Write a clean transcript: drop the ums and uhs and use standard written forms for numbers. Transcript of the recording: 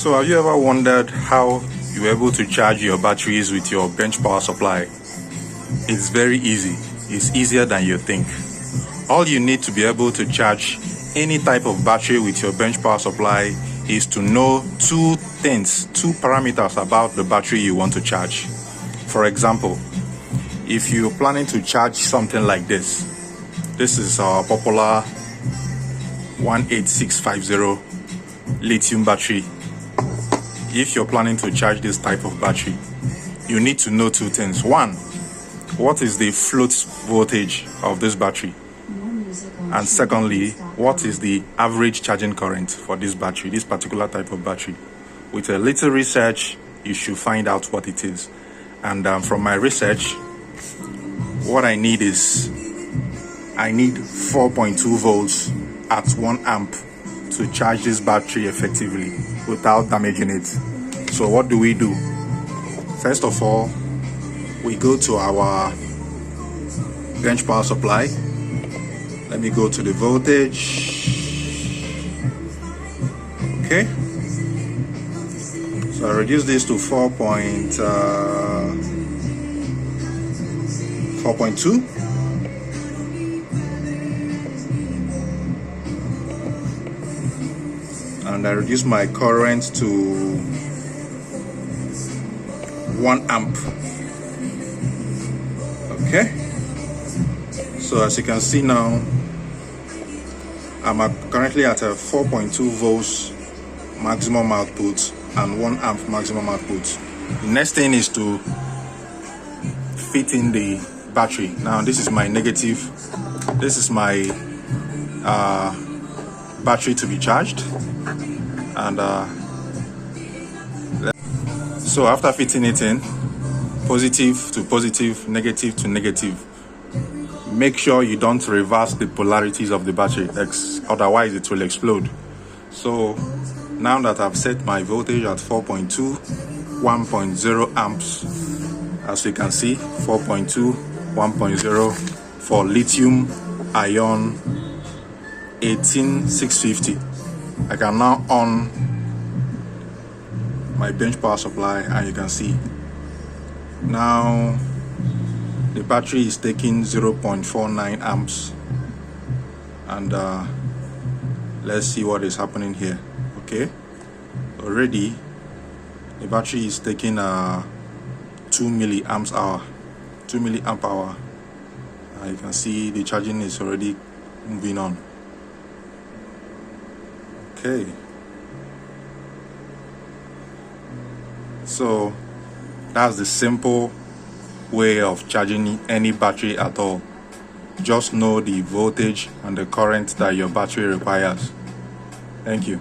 So have you ever wondered how you're able to charge your batteries with your bench power supply? It's very easy. It's easier than you think. All you need to be able to charge any type of battery with your bench power supply is to know two parameters about the battery you want to charge. For example, if you're planning to charge something like this is our popular 18650 lithium battery. If you're planning to charge this type of battery, you need to know two things. One, what is the float voltage of this battery? And secondly, what is the average charging current for this battery, this particular type of battery? With a little research, you should find out what it is. And from my research, what I need is, I need 4.2 volts at 1 amp to charge this battery effectively without damaging it. So what do? First of all, we go to our bench power supply. Let me go to the voltage. Okay, so I reduce this to 4.2. And I reduce my current to 1 amp. Okay, so as you can see now, I'm currently at a 4.2 volts maximum output and 1 amp maximum output. The next thing is to fit in the battery. Now this is my negative, this is my battery to be charged. And so after fitting it in, positive to positive, negative to negative, make sure you don't reverse the polarities of the battery, otherwise it will explode. So now that I've set my voltage at 4.2, 1.0 amps, as you can see, 4.2, 1.0 for lithium ion 18650. I can now on my bench power supply, and you can see now the battery is taking 0.49 amps. And let's see what is happening here. Okay, already the battery is taking 2 milliamp hour. You can see the charging is already moving on. Okay, so that's the simple way of charging any battery at all. Just know the voltage and the current that your battery requires. Thank you.